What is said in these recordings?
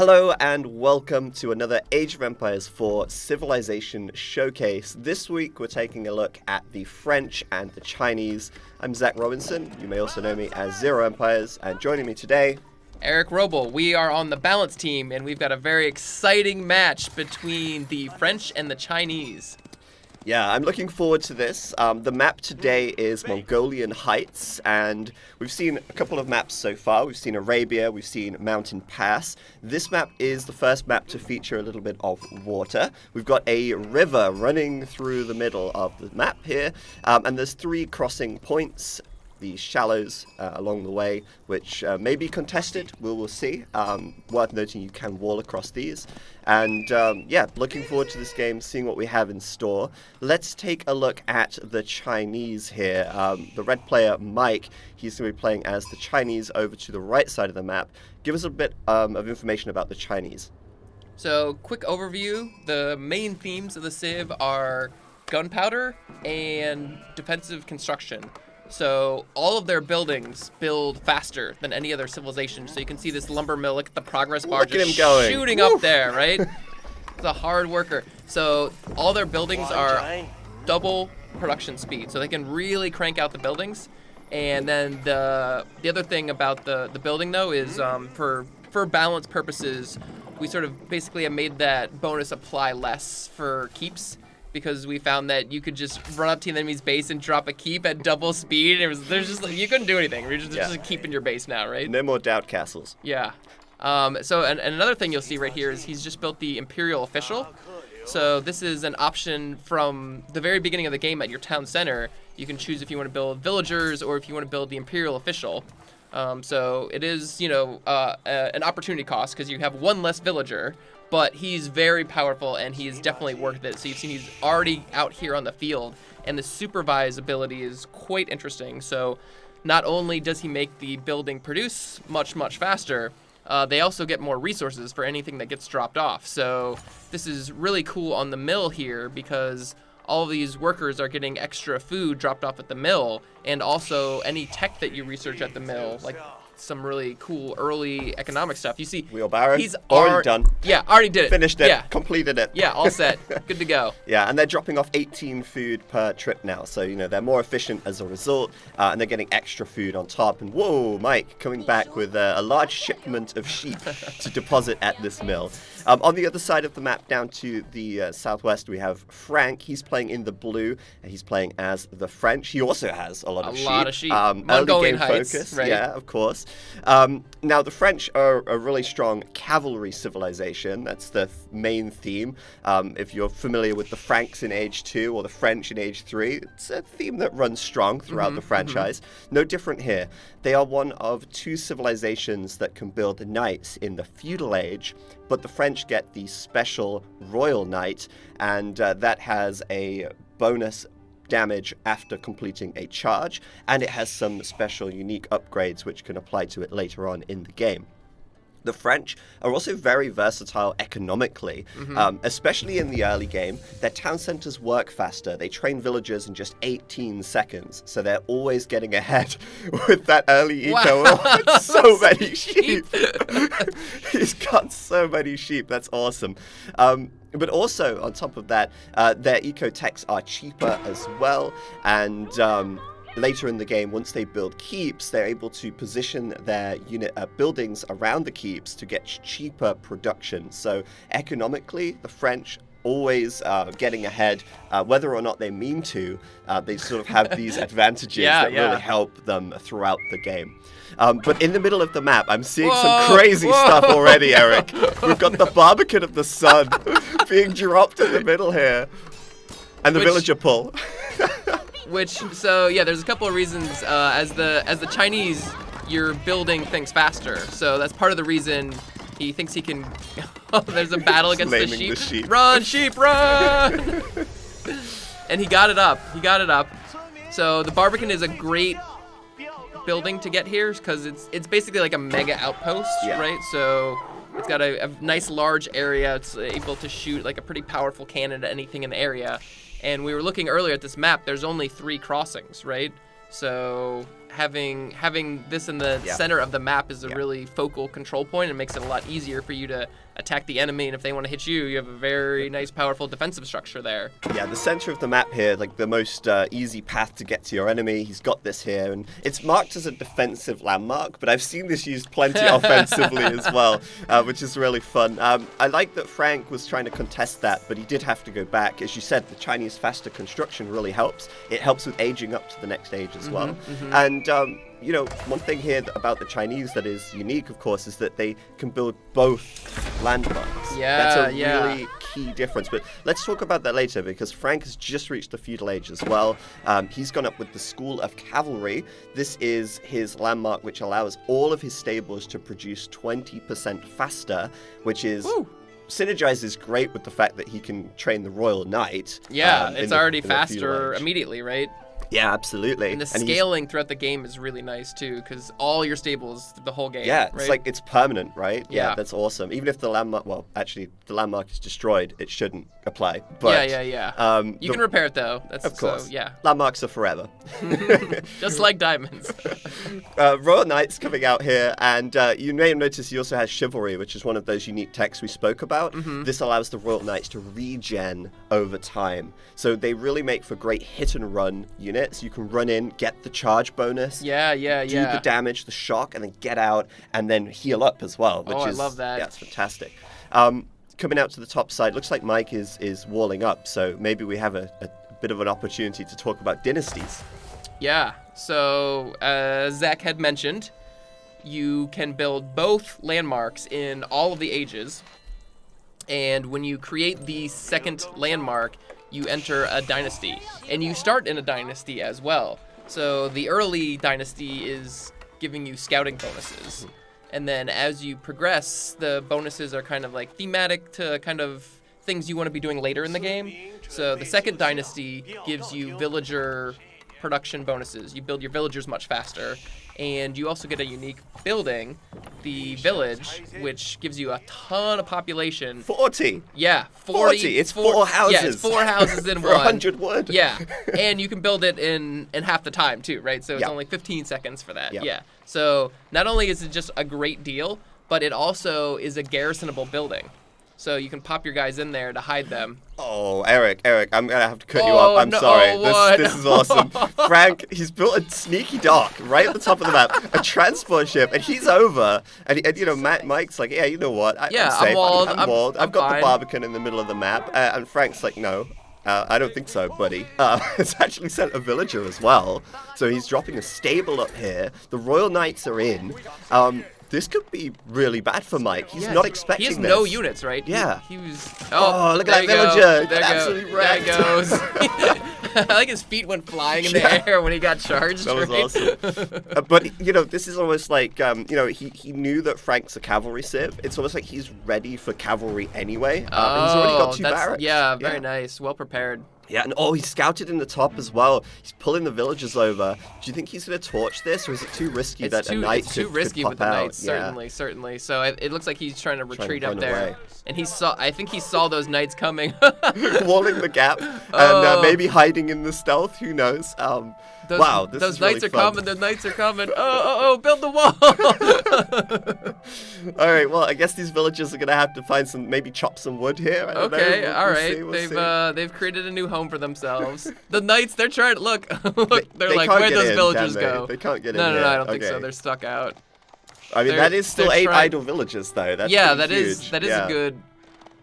Hello and welcome to another Age of Empires 4 Civilization Showcase. This week we're taking a look at the French and the Chinese. I'm Zach Robinson, you may also know me as Zero Empires, and joining me today... Eric Roble. We are on the balance team and we've got a very exciting match between the French and the Chinese. Yeah, I'm looking forward to this. The map today is Mongolian Heights, and we've seen a couple of maps so far. We've seen Arabia, we've seen Mountain Pass. This map is the first map to feature a little bit of water. We've got a river running through the middle of the map here, and there's 3 crossing points. The shallows along the way, which may be contested, we'll see. Worth noting you can wall across these. And yeah, looking forward to this game, seeing what we have in store. Let's take a look at the Chinese here. The red player, Mike, he's going to be playing as the Chinese over to the right side of the map. Give us a bit of information about the Chinese. So, quick overview. The main themes of the Civ are gunpowder and defensive construction. So all of their buildings build faster than any other civilization. So you can see this lumber mill, look at the progress bar just shooting up there, right? It's a hard worker. So all their buildings are double production speed. So they can really crank out the buildings. And then the other thing about the building, though, is for balance purposes, we sort of basically have made that bonus apply less for keeps, because we found that you could just run up to the enemy's base and drop a keep at double speed. There's just like, you couldn't do anything. You're just keeping your base now, right? No more doubt castles. Yeah. So another thing you'll see right here is he's just built the Imperial Official. So this is an option from the very beginning of the game at your town center. You can choose if you want to build villagers or if you want to build the Imperial Official. So it is, an opportunity cost because you have one less villager. But he's very powerful, and he is definitely worth it. So you've seen he's already out here on the field, and the supervise ability is quite interesting. So not only does he make the building produce much, much faster, they also get more resources for anything that gets dropped off. So this is really cool on the mill here because all of these workers are getting extra food dropped off at the mill, and also any tech that you research at the mill, like some really cool early economic stuff. You see, Wheelbarrow, he's already done. Yeah, already did it. Finished it, yeah. Completed it. Yeah, all set. Good to go. Yeah, and they're dropping off 18 food per trip now, so, they're more efficient as a result, and they're getting extra food on top. And whoa, Mike, coming back with a large shipment of sheep to deposit at this mill. On the other side of the map, down to the southwest, we have Frank. He's playing in the blue, and he's playing as the French. He also has a lot of sheep. Mongolian Heights, focus, right? Yeah, of course. Now, the French are a really strong cavalry civilization. That's the main theme. If you're familiar with the Franks in Age 2 or the French in Age 3, it's a theme that runs strong throughout the franchise. No different here. They are one of 2 civilizations that can build knights in the feudal age, but the French get the special royal knight, and that has a bonus damage after completing a charge, and it has some special unique upgrades which can apply to it later on in the game. The French are also very versatile economically, especially in the early game. Their town centers work faster. They train villagers in just 18 seconds, so they're always getting ahead with that early eco. Wow. So many sheep. He's got so many sheep. That's awesome. But also, on top of that, their eco-techs are cheaper as well, and later in the game, once they build keeps, they're able to position their unit buildings around the keeps to get cheaper production. So economically, the French always getting ahead, whether or not they mean to. They sort of have these advantages that really help them throughout the game. But in the middle of the map, I'm seeing some crazy stuff already, Eric. We've got the Barbican of the Sun being dropped in the middle here. And the villager pull. There's a couple of reasons. As the Chinese, you're building things faster. So that's part of the reason he thinks he can. There's a battle against the sheep. Run, sheep, run! And he got it up. So the Barbican is a great building to get here because it's basically like a mega outpost, right? So it's got a nice large area. It's able to shoot like a pretty powerful cannon at anything in the area. And we were looking earlier at this map. There's only 3 crossings, right? So having this in the center of the map is a really focal control point. It makes it a lot easier for you to attack the enemy, and if they want to hit you, you have a very nice, powerful defensive structure there. Yeah, the center of the map here, like the most easy path to get to your enemy. He's got this here, and it's marked as a defensive landmark, but I've seen this used plenty offensively as well, which is really fun. I like that Frank was trying to contest that, but he did have to go back. As you said, the Chinese faster construction really helps. It helps with aging up to the next age as well. And you know, one thing here about the Chinese that is unique, of course, is that they can build both landmarks. Yeah, that's a really key difference. But let's talk about that later, because Frank has just reached the feudal age as well. He's gone up with the School of Cavalry. This is his landmark, which allows all of his stables to produce 20% faster, which is... Woo. Synergizes great with the fact that he can train the Royal Knight. Yeah, it's already in the feudal faster age. immediately, right? Yeah, absolutely. And the he's- scaling throughout the game is really nice too, because all your stables the whole game. Yeah, right? it's like it's permanent, right? Yeah. That's awesome. Even if the landmark, well, actually, the landmark is destroyed, it shouldn't apply. But yeah. You can repair it though. That's of course. So, yeah. Landmarks are forever. Just like diamonds. Royal Knight's coming out here, and you may have noticed he also has Chivalry, which is one of those unique techs we spoke about. This allows the Royal Knights to regen over time. So they really make for great hit and run units. You can run in, get the charge bonus, do the damage, the shock, and then get out and then heal up as well. Which I is, love that. Yeah, it's fantastic. Coming out to the top side, looks like Mike is walling up, so maybe we have a bit of an opportunity to talk about dynasties. Yeah. So Zach had mentioned, you can build both landmarks in all of the ages, and when you create the second landmark, you enter a dynasty, and you start in a dynasty as well. So the early dynasty is giving you scouting bonuses, and then as you progress, the bonuses are kind of like thematic to kind of things you want to be doing later in the game. So the second dynasty gives you villager production bonuses. You build your villagers much faster, and you also get a unique building, the village, which gives you a ton of population. 40. Yeah, 40. It's 4 houses. Yeah, it's 4 houses in For one. 100 wood. Yeah, and you can build it in half the time too, right? So it's Yeah. only 15 seconds for that. Yeah. Yeah. So not only is it just a great deal, but it also is a garrisonable building. So you can pop your guys in there to hide them. Oh, Eric, I'm gonna have to cut you Oh, off. I'm no, sorry. what? This is awesome. Frank, he's built a sneaky dock right at the top of the map, a transport ship, and he's over. And you know, Mike's like, yeah, you know what? I'm Yeah, safe. I'm walled. I'm walled. I've got fine. the Barbican in the middle of the map, and Frank's like, no. I don't think so, buddy. It's actually sent a villager as well. So he's dropping a stable up here. The Royal Knights are in. This could be really bad for Mike. He's not expecting this. He has no units, right? Yeah. He was. Oh, look at that there you go. villager. There Got you absolutely go. wrecked. There it goes. I like his feet went flying in the air when he got charged. That was right? awesome. But, you know, this is almost like, you know, he knew that Frank's a cavalry civ. It's almost like he's ready for cavalry anyway. And he's already got 2 barracks. Yeah, very nice. Well prepared. Yeah, and he's scouted in the top as well. He's pulling the villagers over. Do you think he's going to torch this, or is it too risky that a knight It's too could risky pop with the out? knights, certainly. So it looks like he's trying to retreat run up there. away. And I think he saw those knights coming. Walling the gap and maybe hiding in the stealth. Who knows? Wow, this those is really knights are fun. coming. The knights are coming. Oh! Build the wall. All right, well, I guess these villagers are gonna have to find maybe chop some wood here. I don't Okay, know. all We'll right. see, we'll see. They've created a new home for themselves. The knights, they're trying to look. They're they like, can't where'd get those in, villagers can they? go? They can't get in No, here. I don't think so. Okay. They're stuck out. I mean, that is still they're 8 trying- idle villagers, though. That's Yeah, pretty that huge. is a Yeah. good.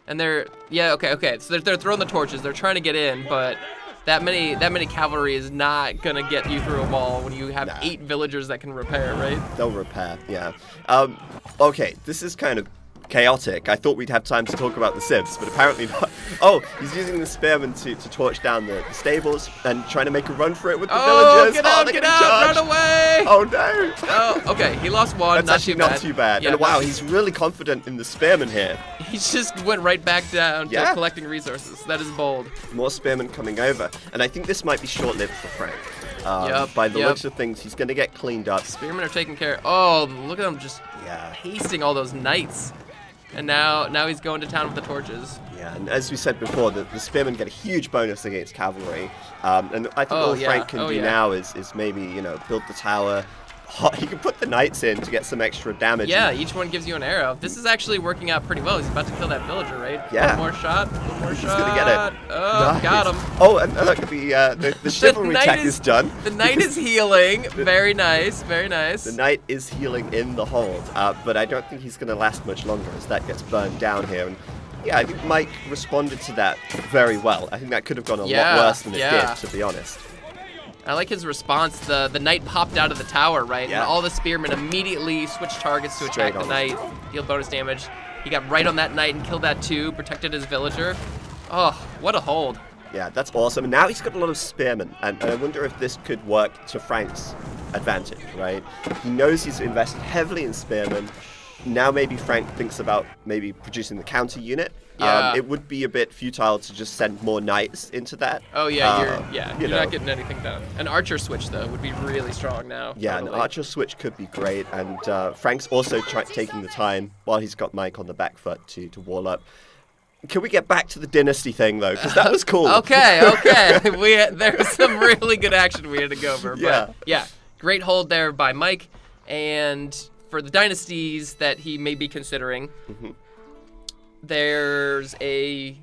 And okay. So they're throwing the torches. They're trying to get in, but that many cavalry is not gonna get you through a wall when you have 8 villagers that can repair, right? They'll repair, yeah. Okay, this is kind of chaotic. I thought we'd have time to talk about the civs, but apparently not. Oh, he's using the spearmen to torch down the stables and trying to make a run for it with the villagers. Get Oh, out, they're get gonna out, charge. run away! Oh no! Oh, okay, he lost one. That's actually not too bad. Yeah, And wow, he's really confident in the spearmen here. he just went right back down Yeah. to collecting resources. That is bold. More spearmen coming over. And I think this might be short-lived for Frank. By the looks of things, he's going to get cleaned up. Spearmen are taking care. Oh, look at them just Yeah. pasting all those knights. And now he's going to town with the torches. Yeah, and as we said before, the spearmen get a huge bonus against cavalry. And I think all Frank can do now is maybe, build the tower. He can put the knights in to get some extra damage. Yeah, each one gives you an arrow. This is actually working out pretty well. He's about to kill that villager, right? Yeah. One more shot. He's gonna get it. Oh, Nice. got him. Oh, and look, the chivalry check is done. The knight is healing. Very nice, very nice. The knight is healing in the hold, but I don't think he's going to last much longer as that gets burned down here. And yeah, I think Mike responded to that very well. I think that could have gone a lot worse than it did, to be honest. I like his response. The knight popped out of the tower, right? Yeah. And all the spearmen immediately switched targets to attack the knight, deal bonus damage. He got right on that knight and killed that too, protected his villager. Oh, what a hold. Yeah, that's awesome. And now he's got a lot of spearmen, and I wonder if this could work to Frank's advantage, right? He knows he's invested heavily in spearmen. Now maybe Frank thinks about maybe producing the counter unit. Yeah. It would be a bit futile to just send more knights into that. Oh yeah, you're not getting anything done. An archer switch though would be really strong now. Yeah, totally. an archer switch could be great, and Frank's also taking the time while he's got Mike on the back foot to wall up. Can we get back to the dynasty thing though? Because that was cool. Okay. There was some really good action we had to go over. But yeah, great hold there by Mike, and for the dynasties that he may be considering. Mm-hmm. There's a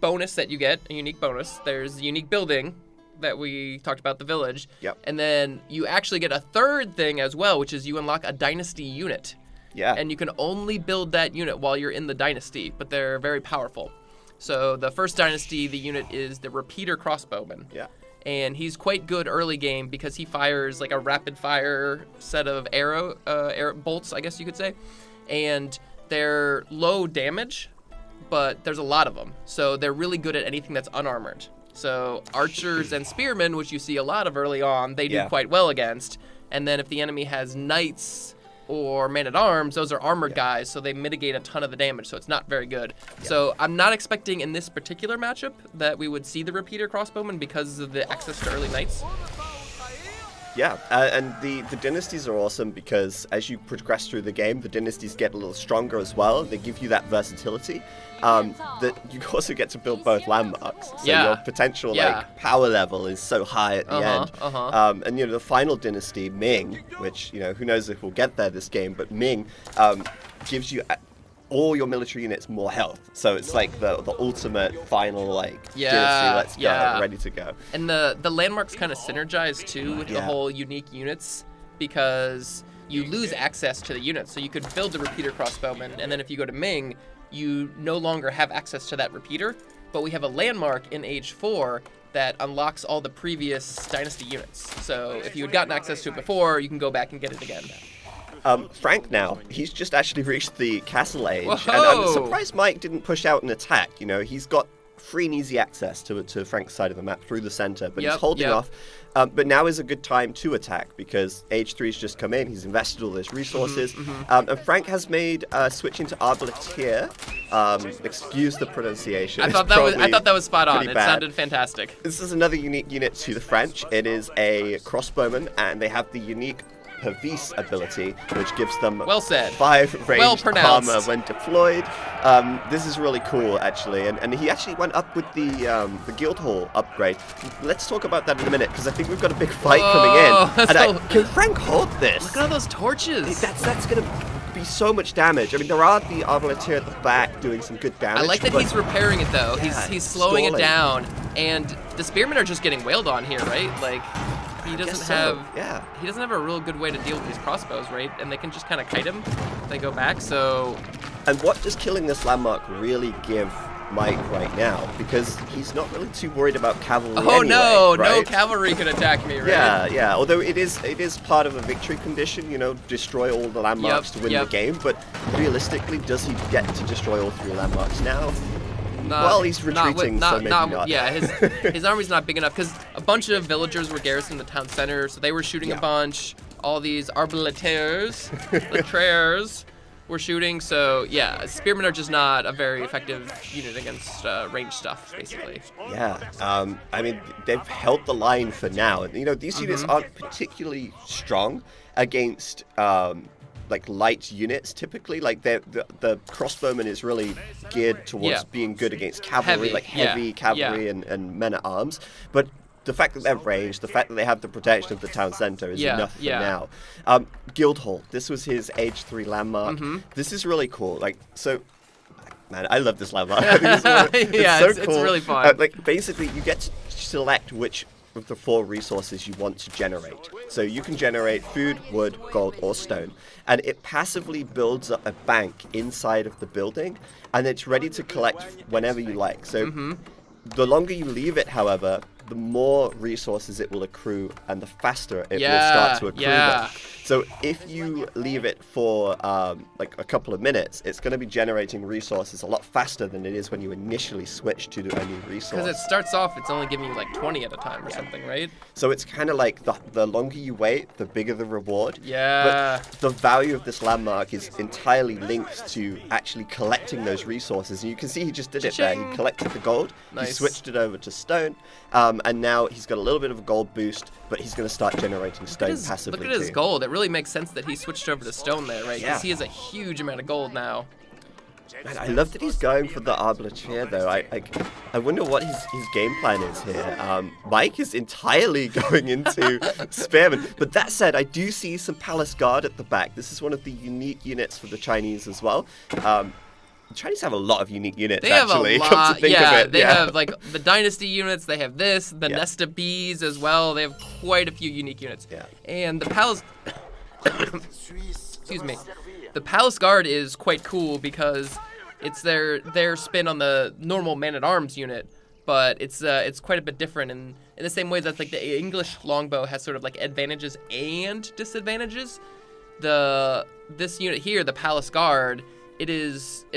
bonus that you get, a unique bonus. There's a unique building that we talked about, the village. Yep. And then you actually get a third thing as well, which is you unlock a dynasty unit. Yeah. And you can only build that unit while you're in the dynasty, but they're very powerful. So the first dynasty, the unit is the Repeater Crossbowman. Yeah. And he's quite good early game because he fires like a rapid fire set of arrow bolts, I guess you could say. And they're low damage, but there's a lot of them. So they're really good at anything that's unarmored. So archers and spearmen, which you see a lot of early on, they do quite well against. And then if the enemy has knights or man-at-arms, those are armored guys, so they mitigate a ton of the damage, so it's not very good. So I'm not expecting in this particular matchup that we would see the Repeater Crossbowman because of the access to early knights. Yeah, and the dynasties are awesome because as you progress through the game, the dynasties get a little stronger as well. They give you that versatility. That you also get to build both landmarks. So your potential power level is so high at the end. And the final dynasty, Ming, which who knows if we'll get there this game, but Ming gives you all your military units more health. So it's like the ultimate final dynasty. Let's go, ready to go. And the landmarks kind of synergize too with the whole unique units because you lose access to the units. So you could build the Repeater Crossbowman, and then if you go to Ming, you no longer have access to that repeater, but we have a landmark in Age 4 that unlocks all the previous dynasty units. So if you had gotten access to it before, you can go back and get it again. Frank now, he's just actually reached the castle age. Whoa. And I'm surprised Mike didn't push out an attack. He's got free and easy access to Frank's side of the map through the center, but he's holding off. But now is a good time to attack because Age 3's just come in. He's invested all his resources. And Frank has made switching to Arbaleteer. Excuse the pronunciation. I thought that was spot on. It sounded fantastic. This is another unique unit to the French. It is a crossbowman, and they have the unique Pervice ability, which gives them 5 ranged armor when deployed. This is really cool, actually, and he actually went up with the Guildhall upgrade. Let's talk about that in a minute, because I think we've got a big fight coming in. Can Frank hold this? Look at all those torches. That's going to be so much damage. I mean, there are the Arbaleteer at the back doing some good damage. I like that he's repairing it, though. He's slowing it down, and the spearmen are just getting wailed on here, right? Like, he doesn't have a real good way to deal with these crossbows, right? And they can just kind of kite him if they go back, so... And what does killing this landmark really give Mike right now? Because he's not really too worried about cavalry anyway, no right? Cavalry can attack me, right? Yeah. Although it is part of a victory condition, destroy all the landmarks to win the game. But realistically, does he get to destroy all 3 landmarks now? He's retreating, so maybe not. Yeah, his army's not big enough because a bunch of villagers were garrisoning the town center, so they were shooting a bunch. All these Arbaleteers, Latrers, were shooting. So yeah, spearmen are just not a very effective unit against ranged stuff, basically. Yeah, I mean, they've held the line for now. These units aren't particularly strong against like light units typically. Like the crossbowman is really geared towards being good against cavalry, like heavy cavalry and men at arms. But the fact that they're ranged, the fact that they have the protection of the town center is enough for now. Guildhall, this was his Age 3 landmark. This is really cool. Like, so, man, I love this landmark. It's so cool. It's really fun. Like, basically, you get to select which of the 4 resources you want to generate. So you can generate food, wood, gold, or stone. And it passively builds up a bank inside of the building, and it's ready to collect whenever you like. So the longer you leave it, however, the more resources it will accrue and the faster it will start to accrue them. So if you leave it for like a couple of minutes, it's going to be generating resources a lot faster than it is when you initially switch to a new resource. Because it starts off, it's only giving you like 20 at a time or something, right? So it's kind of like the longer you wait, the bigger the reward. Yeah. But the value of this landmark is entirely linked to actually collecting those resources. And you can see he just did it there. He collected the gold, he switched it over to stone, and now he's got a little bit of a gold boost, but he's going to start generating stone passively. Look at his gold. It really makes sense that he switched over to stone there, right? Because he has a huge amount of gold now. Man, I love that he's going for the Arbaletier, though. I wonder what his game plan is here. Mike is entirely going into Spearman. But that said, I do see some Palace Guard at the back. This is one of the unique units for the Chinese as well. The Chinese have a lot of unique units, they actually. Have a lot, come to think of it. They have like the Dynasty units, they have this, the Nest of Bees as well. They have quite a few unique units. Yeah. And the Palace... Excuse me. The Palace Guard is quite cool because it's their spin on the normal man-at-arms unit, but it's quite a bit different in the same way that like the English longbow has sort of like advantages and disadvantages. This unit here, the Palace Guard, it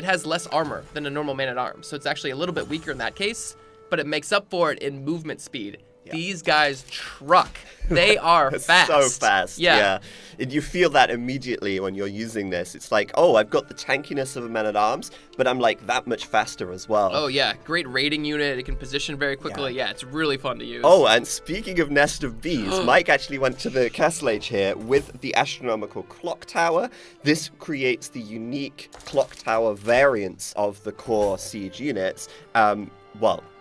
has less armor than a normal man-at-arms, so it's actually a little bit weaker in that case, but it makes up for it in movement speed. Yeah. These guys truck. They are fast. So fast. Yeah. And you feel that immediately when you're using this. It's like, oh, I've got the tankiness of a man-at-arms, but I'm like that much faster as well. Oh, yeah. Great raiding unit. It can position very quickly. Yeah, it's really fun to use. Oh, and speaking of Nest of Bees, Mike actually went to the Castle Age here with the astronomical clock tower. This creates the unique clock tower variants of the core siege units.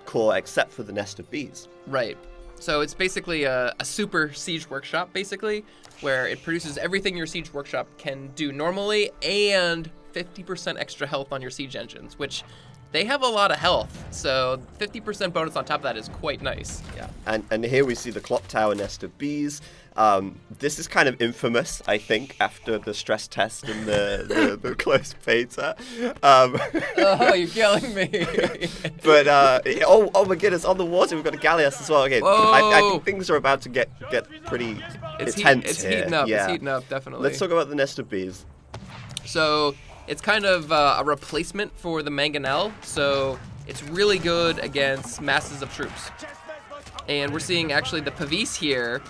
Core except for the Nest of Bees. Right. So it's basically a super siege workshop, basically, where it produces everything your siege workshop can do normally and 50% extra health on your siege engines, which they have a lot of health. So 50% bonus on top of that is quite nice. Yeah. And here we see the clock tower Nest of Bees. This is kind of infamous, I think, after the stress test and the close beta. Oh, you're killing me. But, oh my goodness, on the water we've got a Gallias as well. Okay, I think things are about to get pretty intense It's here. heating up, Yeah. it's heating up, definitely. Let's talk about the Nest of Bees. So it's kind of a replacement for the Mangonel, so it's really good against masses of troops. And we're seeing actually the Pavise here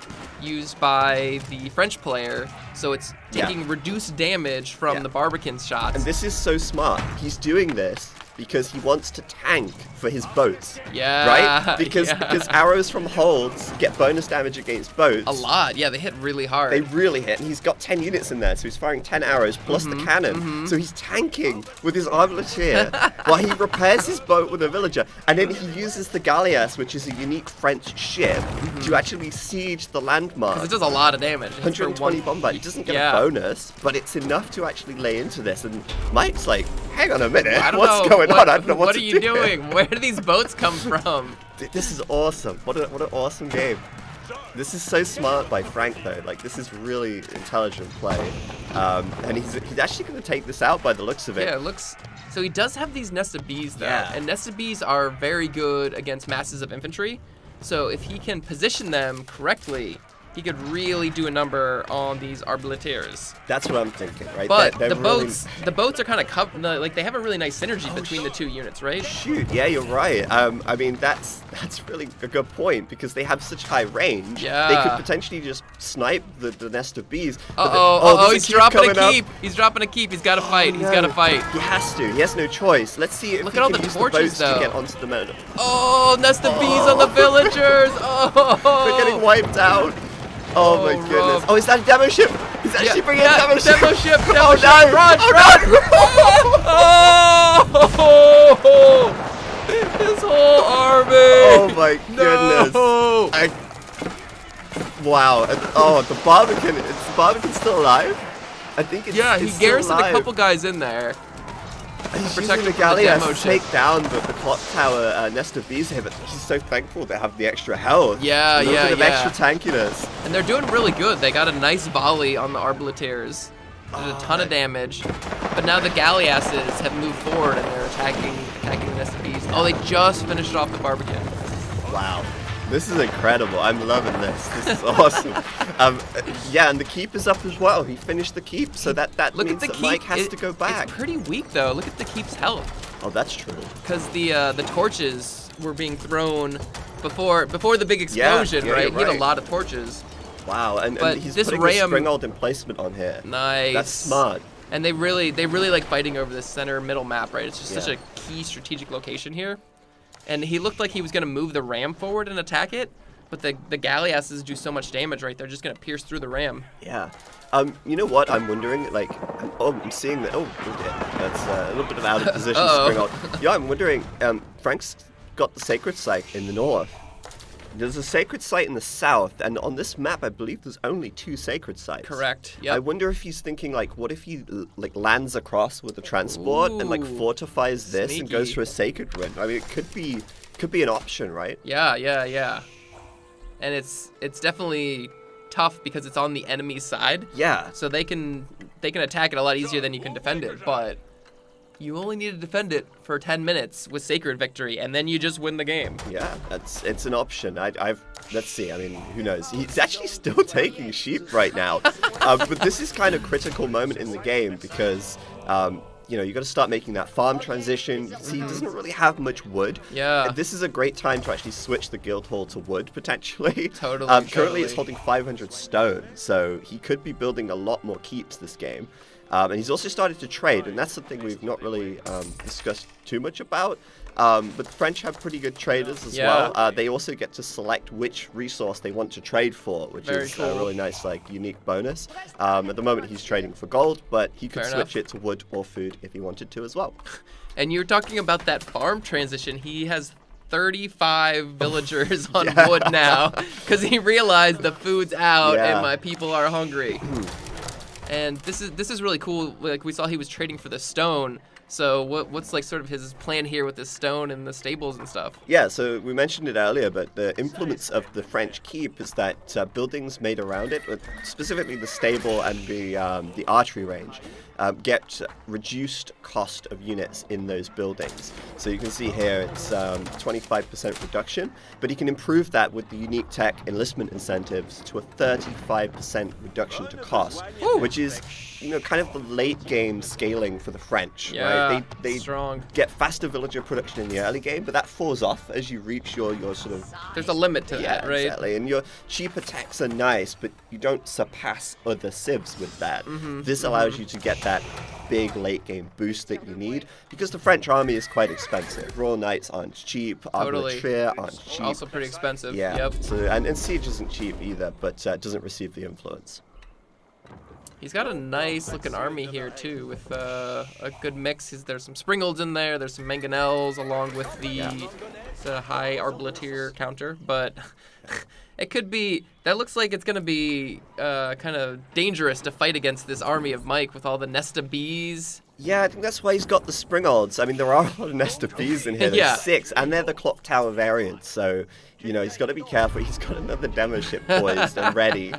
used by the French player, so it's taking reduced damage from the Barbican shots. And this is so smart. He's doing this because he wants to tank for his boats. Yeah. Right? Because arrows from holds get bonus damage against boats. A lot. Yeah, they hit really hard. They really hit. And he's got 10 units in there, so he's firing 10 arrows plus the cannon. So he's tanking with his Arbaletier while he repairs his boat with a villager. And then he uses the Gallias, which is a unique French ship, to actually siege the landmark. Because it does a lot of damage. 120 bombard. He doesn't get a bonus, but it's enough to actually lay into this. And Mike's like, hang on a minute. What's going on? I don't know what to do. What are you doing? Where do these boats come from? This is awesome. What an awesome game. This is so smart by Frank, though. Like, this is really intelligent play. And he's actually going to take this out by the looks of it. Yeah, it looks... So he does have these Nest of Bees, though. Yeah. And Nest of Bees are very good against masses of infantry. So if he can position them correctly, he could really do a number on these Arbaletiers. That's what I'm thinking, right? But the boats are kind of like they have a really nice synergy between the two units, right? Shoot, yeah, you're right. I mean, that's really a good point because they have such high range. Yeah. They could potentially just snipe the Nest of Bees. He's dropping a keep. He's dropping a keep. He's got to fight. He's got to fight. He has to. He has no choice. Let's see if Look he at all can the use torches, the boats though. to get onto the mountain. Oh, Nest of Bees on the villagers. Oh, they're getting wiped out. Oh my goodness. rough. Oh, is that a demo ship? He's actually bringing a demo ship. Demo ship. Demo Oh ship. no! Run, Oh, run. Oh! His whole army. Oh my goodness. No. Wow. Oh, the Barbican. Is the Barbican still alive? I think it's Yeah, he it's still garrisoned a alive. couple guys in there. He's using protected the from the Galleass demo to ship. take down the clock tower nest of bees here, but he's so thankful to have the extra health. Yeah, a little yeah, bit of yeah. extra tankiness. And they're doing really good. They got a nice volley on the Arbaletiers. Did a ton of damage. But now the Galleasses have moved forward and they're attacking the nest of bees. Oh, they just finished off the Barbican. Wow. This is incredible. I'm loving this. This is awesome. Yeah, and the keep is up as well. He finished the keep, so that Look means at the that keep. Mike has to go back. It's pretty weak though. Look at the keep's health. Oh, that's true. Because the torches were being thrown before the big explosion, yeah, right? you're He had a right. lot of torches. Wow, and But he's this putting ram- a Springald emplacement on here. Nice. That's smart. And they really like fighting over the center middle map, right? It's just Yeah. such a key strategic location here. And he looked like he was gonna move the ram forward and attack it, but the Galleasses do so much damage, right? They're just gonna pierce through the ram. Yeah. You know what? I'm wondering, like, I'm seeing that. Oh, dear. That's a little bit of out of position Uh-oh. Springald. Yeah, I'm wondering. Frank's got the sacred site in the north. There's a sacred site in the south, and on this map, I believe there's only 2 sacred sites. Correct. I Yep. wonder if he's thinking, like, what if he like lands across with a transport and like Ooh. fortifies this and goes Sneaky. for a sacred rim? I mean, it could be an option, right? Yeah. And it's definitely tough because it's on the enemy side. Yeah. So they can attack it a lot easier than you can defend it, but you only need to defend it for 10 minutes with Sacred Victory, and then you just win the game. Yeah, it's an option. Let's see. I mean, who knows? He's actually still taking sheep right now, but this is kind of critical moment in the game because you got to start making that farm transition. See, he doesn't really have much wood. Yeah. And this is a great time to actually switch the guild hall to wood potentially. Totally, Currently, totally. it's holding 500 stone, so he could be building a lot more keeps this game. And he's also started to trade, and that's something we've not really discussed too much about. But the French have pretty good traders as Yeah. well. They also get to select which resource they want to trade for, which Very is cool. a really nice, unique bonus. At the moment, he's trading for gold, but he could Fair switch enough. it to wood or food if he wanted to as well. And you're talking about that farm transition. He has 35 villagers on Yeah. wood now because he realized the food's out Yeah. and my people are hungry. And this is really cool. Like we saw he was trading for the stone. So what's like sort of his plan here with the stone and the stables and stuff? Yeah, so we mentioned it earlier, but the influence of the French keep is that buildings made around it, specifically the stable and the archery range, get reduced cost of units in those buildings. So you can see here it's 25% reduction, but you can improve that with the unique tech enlistment incentives to a 35% reduction to cost, which is kind of the late game scaling for the French. Yeah, right? They strong. get faster villager production in the early game, but that falls off as you reach your sort of There's a limit to that, right? exactly. And your cheap attacks are nice, but you don't surpass other civs with that. This allows you to get that big late game boost that you need because the French army is quite expensive. Royal Knights aren't cheap. Totally. Arbaletiers aren't cheap. Also pretty expensive. yeah. Yep. So and Siege isn't cheap either, but doesn't receive the influence. He's got a nice looking army here too, with a good mix. There's some Springolds in there. There's some Mangonels along with the high Arbaletier counter, but it could be. That looks like it's gonna be kind of dangerous to fight against this army of Mike with all the Nesta bees. Yeah, I think that's why he's got the Springolds. I mean, there are a lot of Nest of Bees in here. There's Yeah. 6, and they're the Clock Tower variants. So, he's got to be careful. He's got another demo ship poised and ready.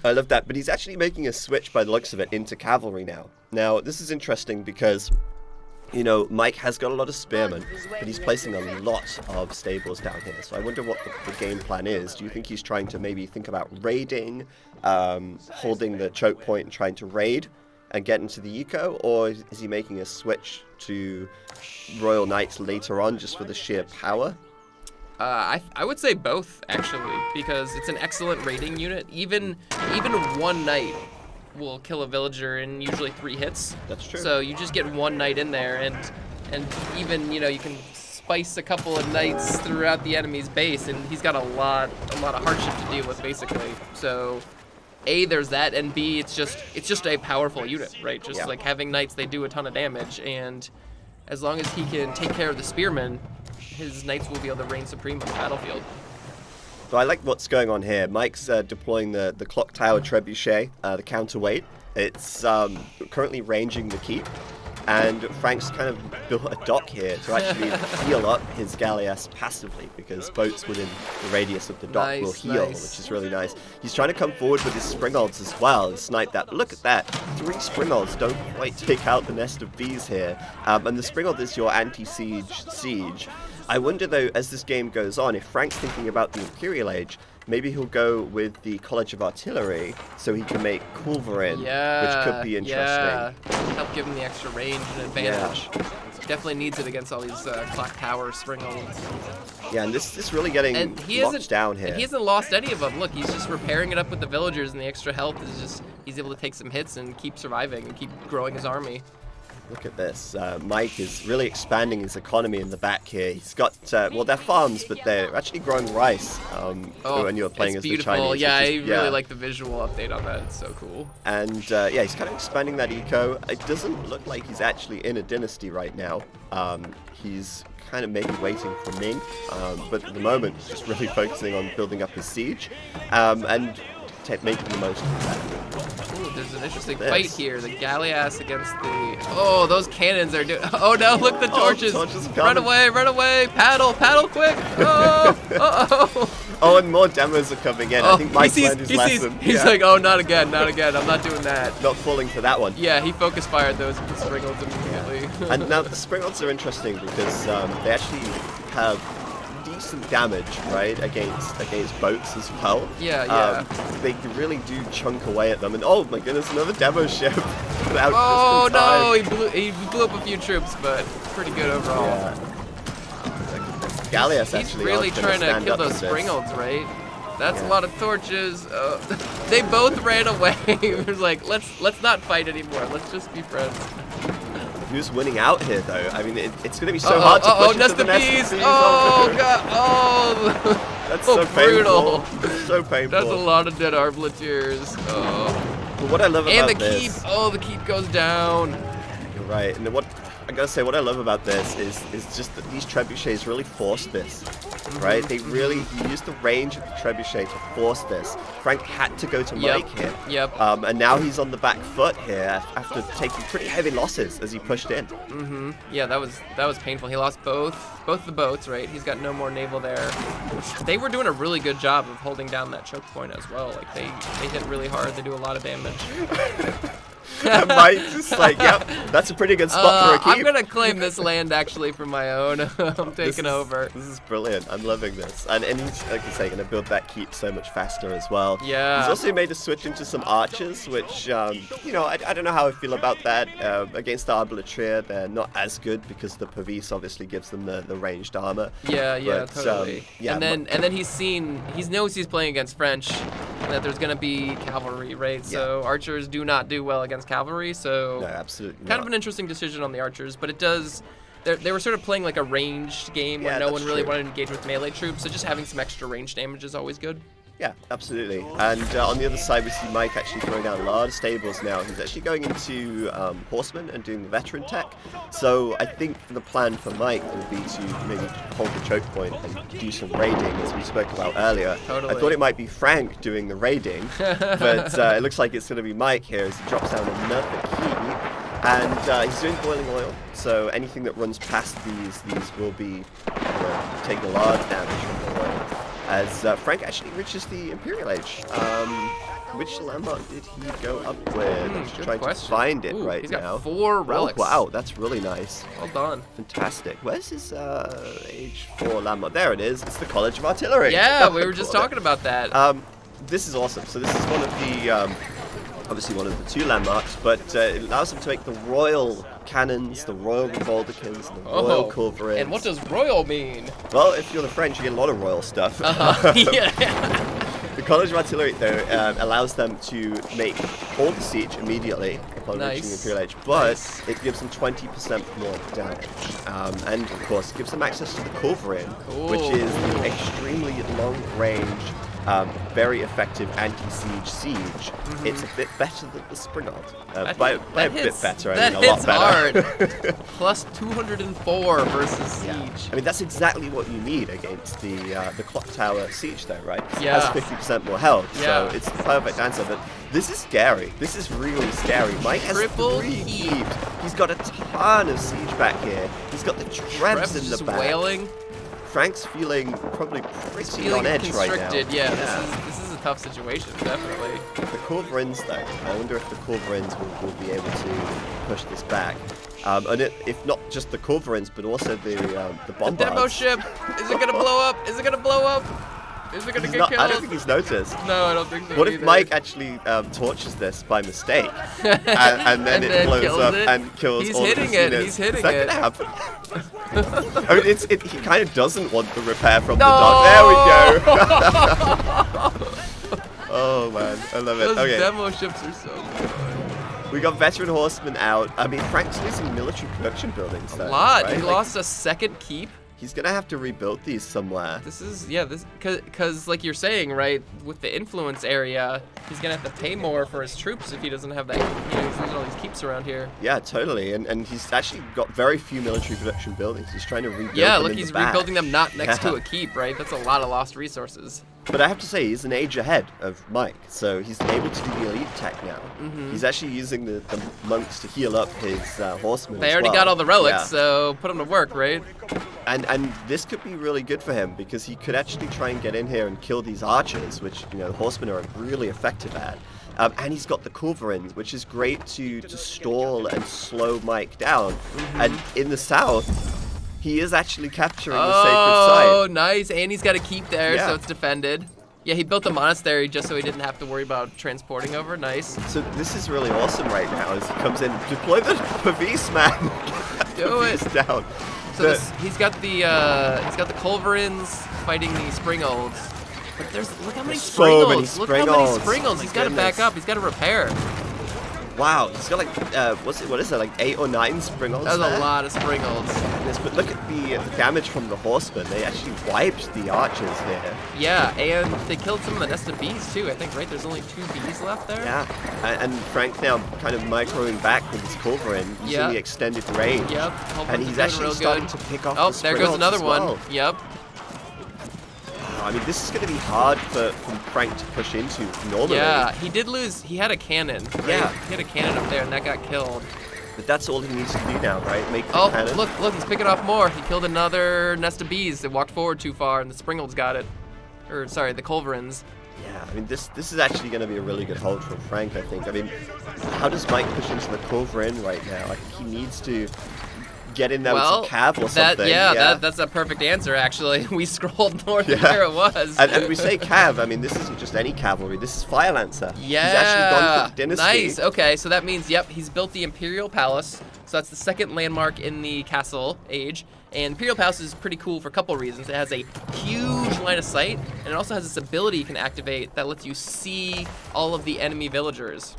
I love that. But he's actually making a switch, by the looks of it, into cavalry now. Now, this is interesting because, Mike has got a lot of spearmen, but he's placing a lot of stables down here. So I wonder what the game plan is. Do you think he's trying to maybe think about raiding, holding the choke point and trying to raid and get into the eco, or is he making a switch to Royal Knights later on just for the sheer power? I would say both actually, because it's an excellent raiding unit. Even one knight will kill a villager in usually 3 hits. That's true. So you just get one knight in there, and even you can spice a couple of knights throughout the enemy's base, and he's got a lot of hardship to deal with, basically. So, A, there's that, and B, it's just a powerful unit, right? Just like having knights, they do a ton of damage, and as long as he can take care of the spearmen, his knights will be able to reign supreme on the battlefield. So I like what's going on here. Mike's deploying the clock tower trebuchet, the counterweight. It's currently ranging the keep, and Frank's kind of built a dock here to actually heal up his galleass passively, because boats within the radius of the dock will heal, which is really nice. He's trying to come forward with his springolds as well and snipe that. But look at that. 3 springolds don't quite take out the nest of bees here. And the springold is your anti-siege siege. I wonder, though, as this game goes on, if Frank's thinking about the Imperial Age, maybe he'll go with the College of Artillery so he can make Culverin, which could be interesting. Yeah, help give him the extra range and advantage. Definitely needs it against all these clock tower springolds. Yeah, and this is really getting locked down here. And he hasn't lost any of them. Look, he's just repairing it up with the villagers, and the extra health is just, he's able to take some hits and keep surviving and keep growing his army. Look at this. Mike is really expanding his economy in the back here. He's got, well, they're farms, but they're actually growing rice when you're playing as beautiful. the Chinese. Yeah, I really like the visual update on that. It's so cool. And yeah, he's kind of expanding that eco. It doesn't look like he's actually in a dynasty right now. He's kind of maybe waiting for Ming, but at the moment he's just really focusing on building up his siege and making the most of that. Ooh, there's an interesting fight here. The galleass against the... Oh, those cannons are doing... Oh no, look, the torches. Run away, paddle quick. Oh, uh-oh. Oh, and more demos are coming in. I think Mike learned his lesson. He's like, oh, not again. I'm not doing that. Not falling for that one. Yeah, he focus fired those springolds immediately. And now the springolds are interesting because they actually have decent damage, right, against boats as well. Yeah. They really do chunk away at them. And oh my goodness, another demo ship. Oh no, he blew up a few troops, but pretty good overall. Yeah. Galleass He's really trying to kill those springolds, right? That's a lot of torches. They both ran away. It was like, let's not fight anymore. Let's just be friends. Who's winning out here, though? I mean, it's going to be so hard to push into the nest of bees. Oh, God. Oh. That's so brutal. Painful. It's so painful. That's a lot of dead Arbaletiers. Oh. But what I love about this... And the keep. Oh, the keep goes down. You're right. And what I gotta say, what I love about this is just that these trebuchets really forced this, right? They really used the range of the trebuchet to force this. Frank had to go to Mike here. Yep. And now he's on the back foot here after taking pretty heavy losses as he pushed in. Yeah, that was painful. He lost both the boats, right? He's got no more naval there. They were doing a really good job of holding down that choke point as well. Like they hit really hard. They do a lot of damage. And Mike's just like, yep, that's a pretty good spot for a keep. I'm gonna claim this land actually for my own. I'm taking over. This is brilliant. I'm loving this. And he's, like you say, gonna build that keep so much faster as well. Yeah. He's also made a switch into some archers, which, you know, I don't know how I feel about that. Against the Arbaletier, they're not as good because the Pavis obviously gives them the ranged armor. Yeah, but, totally. Yeah, and then he knows he's playing against French, and that there's gonna be cavalry, right? So archers do not do well against cavalry, so no, absolutely kind of an interesting decision on the archers, but it does. They were sort of playing like a ranged game where no one really wanted to engage with melee troops, so just having some extra range damage is always good. Yeah, absolutely. And on the other side, we see Mike actually throwing down a lot of stables now. He's actually going into horsemen and doing the veteran tech. So I think the plan for Mike will be to maybe hold the choke point and do some raiding, as we spoke about earlier. Totally. I thought it might be Frank doing the raiding, but it looks like it's going to be Mike here as he drops down another key. And he's doing boiling oil, so anything that runs past these will be taking a lot of damage from the oil. As Frank actually reaches the Imperial Age. Which landmark did he go up with? I'm just trying to find it right now. He's got 4 relics. Oh, wow, that's really nice. Well done. Fantastic. Where's his Age 4 landmark? There it is. It's the College of Artillery. Yeah, we were just talking about that. This is awesome. So this is one of the... obviously one of the 2 landmarks, but it allows them to make the royal cannons, the royal revolticans, and the royal culverins. And what does royal mean? Well, if you're the French, you get a lot of royal stuff. Yeah. The College of Artillery, though, allows them to make all the siege immediately upon reaching the Imperial Age, but it gives them 20% more damage. And, of course, it gives them access to the Culverin, which is the extremely long-range, very effective anti-siege siege. It's a bit better than the Springald. By a bit better, I mean a lot better. Hard. Plus 204 versus siege. Yeah. I mean, that's exactly what you need against the Clock Tower siege, though, right? It Yeah. has 50% more health, so it's the perfect answer. But this is scary. This is really scary. Mike has Triple 3 heap. heaps. He's got a ton of siege back here. He's got the Trebs in the just back. wailing. Frank's feeling probably pretty Feeling on edge right now. constricted. Yeah, this is a tough situation, definitely. The Culverins, though, I wonder if the Culverins will be able to push this back. And if not just the Culverins, but also the The Bombards. demo ship. Is it gonna blow up? Is it gonna blow up? Is it gonna get killed? I don't think he's noticed. No, I don't think so. What if either. Mike actually torches this by mistake, and then it blows kills up it? and kills He's all hitting of his it, units? he's hitting Is that it. gonna happen? I mean, he kind of doesn't want the repair from No! the dock. There we go. Oh man, I love it. Those Okay, demo ships are so good. we got veteran horsemen out. I mean, Frank's losing military production buildings though. A lot. Right? He Like, lost a second keep. He's gonna have to rebuild these somewhere. This is because like you're saying, right, with the influence area, he's gonna have to pay more for his troops if he doesn't have that. You know, he's losing all these keeps around here. Yeah, totally. And he's actually got very few military production buildings. He's trying to rebuild Yeah, them look, in he's the back. rebuilding them not next to Yeah. a keep, right? That's a lot of lost resources. But I have to say, he's an age ahead of Mike, so he's able to do the elite tech now. He's actually using the monks to heal up his horsemen. They as already well. got all the relics, Yeah. so put them to work, right? And this could be really good for him because he could actually try and get in here and kill these archers, which the horsemen are really effective at. And he's got the Culverins, which is great to stall and slow Mike down. And in the south, he is actually capturing the sacred Oh, site. nice. And he's got a keep there, Yeah. so it's defended. Yeah, he built a monastery just so he didn't have to worry about transporting over. Nice. So this is really awesome right now as he comes in. Deploy the Pavis, man. Do it. Pavis down. So he's got the Culverins fighting the Springolds. But look how many So Springolds. many Look how many Springolds. Springolds. My He's got to back goodness. up. He's got to repair. Wow, he's got like what is it, like 8 or 9 Springolds That was there? a lot of Springolds. Yes, but look at the damage from the horsemen. They actually wiped the archers here. Yeah, and they killed some of the nest of bees too. I think, right? There's only 2 bees left there. Yeah, and Frank now kind of microing back with his Culverin using Yeah. the extended range. Yep. And he's doing actually real starting good. to pick off Oh, the there goes Springolds another as one. well. Yep. I mean, this is going to be hard for Frank to push into normally. Yeah, he did lose. He had a cannon. Right? Yeah. He had a cannon up there, and that got killed. But that's all he needs to do now, right? Make the Oh, cannon. look, he's picking off more. He killed another nest of bees that walked forward too far, and the Springolds got it. Or, sorry, the Culverins. Yeah, I mean, this is actually going to be a really good hold from Frank, I think. I mean, how does Mike push into the Culverin right now? I think he needs to get in there with some cav or something. That's a perfect answer, actually. We scrolled north and Yeah. there it was. And we say cav, I mean, this isn't just any cavalry, this is Fire Lancer. Yeah. He's actually gone for the dynasty. Nice. Okay, so that means, yep, he's built the Imperial Palace. So that's the second landmark in the castle age. And Imperial Palace is pretty cool for a couple reasons. It has a huge line of sight, and it also has this ability you can activate that lets you see all of the enemy villagers.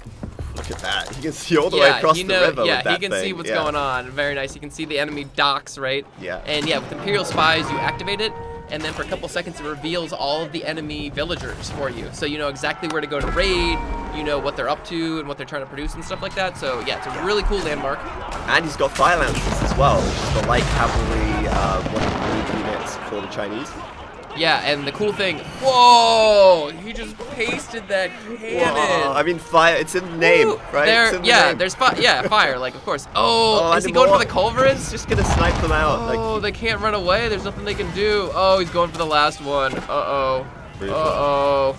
Look at that. He can see all the way across the river Yeah, with that he can see thing. what's Yeah. going on. Very nice. You can see the enemy docks, right? Yeah. And yeah, with Imperial Spies, you activate it, and then for a couple seconds, it reveals all of the enemy villagers for you. So you know exactly where to go to raid, you know what they're up to and what they're trying to produce and stuff like that. So yeah, it's a really cool landmark. And he's got Fire Lancers as well, which is the light cavalry, one of the lead units for the Chinese. Yeah, and the cool thing, whoa, he just pasted that cannon. Whoa, I mean, fire, it's in the name, Woo! right? There, It's in the yeah, name. there's fire, like of course. Oh, is and he going for more. the Culverins? He's just gonna snipe them out. Oh, like, they can't run away. There's nothing they can do. Oh, he's going for the last one. Uh-oh. Brutal. Uh-oh.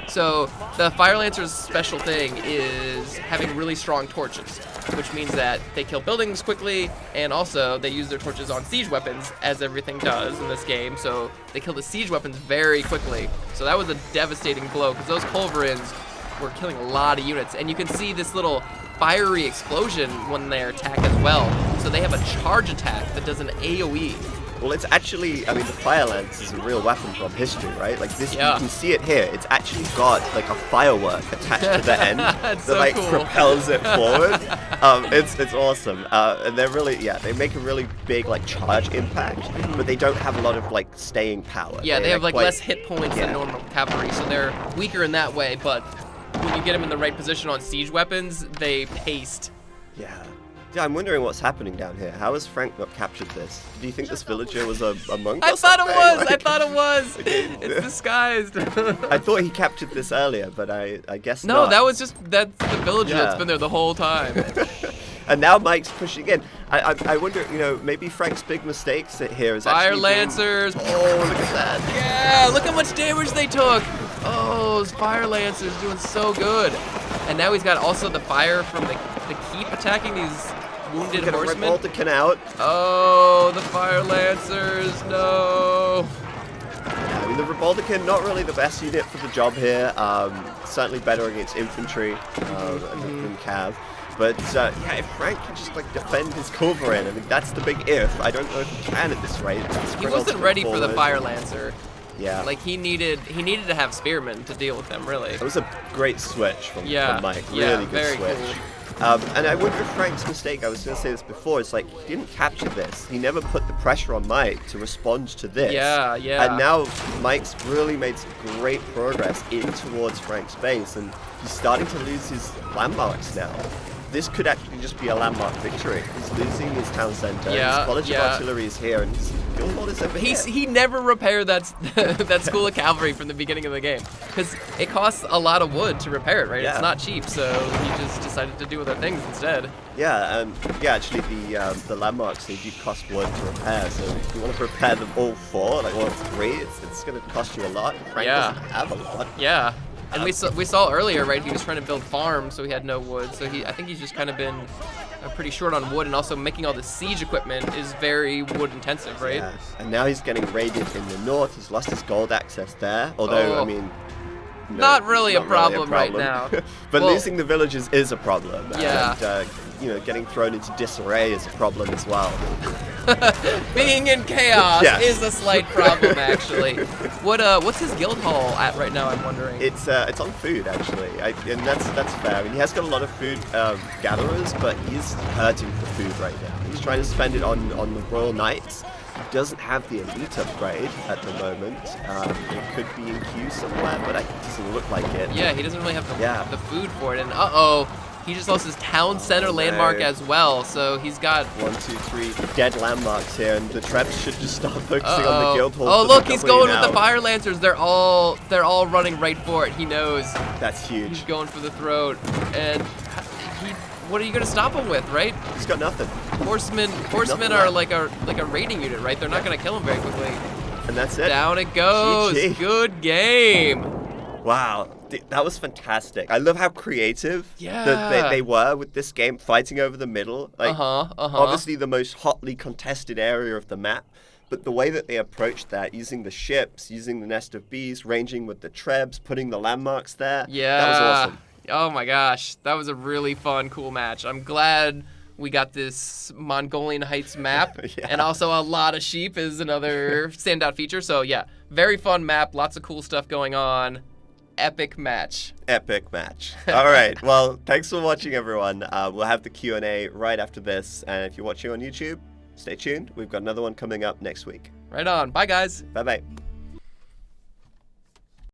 So the Fire Lancer's special thing is having really strong torches, which means that they kill buildings quickly, and also they use their torches on siege weapons, as everything does in this game. So they kill the siege weapons very quickly. So that was a devastating blow, because those Culverins were killing a lot of units. And you can see this little fiery explosion when they attack as well. So they have a charge attack that does an AoE. Well, it's actually, I mean, the fire lance is a real weapon from history, right? Like this, Yeah. you can see it here. It's actually got like a firework attached to the end that so like cool. propels it forward. It's awesome. And they're really, yeah, they make a really big like charge impact, but they don't have a lot of like staying power. Yeah, they have like quite- less hit points yeah. than normal cavalry, so they're weaker in that way. But when you get them in the right position on siege weapons, they paste. Yeah. Yeah, I'm wondering what's happening down here. How has Frank not captured this? Do you think this villager was a monk? I or thought it something? was. I Like- thought it was. It's disguised. I thought he captured this earlier, but I guess No, not. that was that's the villager Yeah. that's been there the whole time. And now Mike's pushing in. I wonder, maybe Frank's big mistake here is Fire actually being- lancers. Oh, look at that. Yeah, look how much damage they took. Oh, those fire lancers doing so good. And now he's got also the fire from the keep attacking these wounded Gonna rip horsemen. Baltican out. Oh, the fire lancers, no. I mean, the Rebaldican, not really the best unit for the job here. Certainly better against infantry than Cav. But yeah, if Frank can just like defend his Culverin, I mean that's the big if. I don't know if he can at this rate. He wasn't ready for the fire lancer. Yeah. Like he needed to have spearmen to deal with them, really. That was a great switch from Mike. Yeah, Really good very switch. cool. And I wonder if Frank's mistake, I was going to say this before, it's like he didn't capture this. He never put the pressure on Mike to respond to this. Yeah, yeah. And now Mike's really made some great progress in towards Frank's base, and he's starting to lose his landmarks now. This could actually just be a landmark victory. He's losing his town center. Yeah, his college yeah. of artillery is here, and his guild hall is over here. He never repaired that school of cavalry from the beginning of the game because it costs a lot of wood to repair it, right? Yeah. It's not cheap, so he just decided to do other things instead. Yeah, actually the landmarks, they do cost wood to repair, so if you want to repair them all four, like all three, it's going to cost you a lot. Frank Yeah. doesn't have a lot. Yeah. And we saw earlier, right? He was trying to build farms, so he had no wood. So I think he's just kind of been pretty short on wood, and also making all the siege equipment is very wood intensive, right? Yeah. And now he's getting raided in the north. He's lost his gold access there, although, Oh. I mean... no, Not really a problem right now. But Well- losing the villages is a problem. Yeah. And, getting thrown into disarray is a problem as well. Being in chaos Yes. is a slight problem, actually. What's his guild hall at right now? I'm wondering. It's on food actually, and that's fair. I mean, he has got a lot of food gatherers, but he's hurting for food right now. He's trying to spend it on the Royal Knights. He doesn't have the elite upgrade at the moment. It could be in queue somewhere, but it doesn't look like it. Yeah, he doesn't really have Yeah. the food for it, and he just lost his town center landmark no. as well. So he's got. 1, 2, 3 dead landmarks here, and the Trebs should just start focusing on the guild hall. Oh for the look, he's W going with now. the fire lancers. They're all running right for it. He knows. That's He's huge. going for the throat, and what are you gonna stop him with, right? He's got nothing, Horsemen Nothing are left. like a raiding unit, right? They're not gonna kill him very quickly. and that's it. Down it goes. GG. Good game. Wow, that was fantastic. I love how creative Yeah. they were with this game, fighting over the middle. Like, obviously the most hotly contested area of the map, but the way that they approached that, using the ships, using the nest of bees, ranging with the Trebs, putting the landmarks there, Yeah. that was awesome. Oh my gosh, that was a really fun, cool match. I'm glad we got this Mongolian Heights map, Yeah. and also a lot of sheep is another standout feature. So yeah, very fun map, lots of cool stuff going on. Epic match. Epic match. All right, well, thanks for watching, everyone. We'll have the Q&A right after this, and if you're watching on YouTube, stay tuned. We've got another one coming up next week. Right on. Bye, guys. Bye-bye.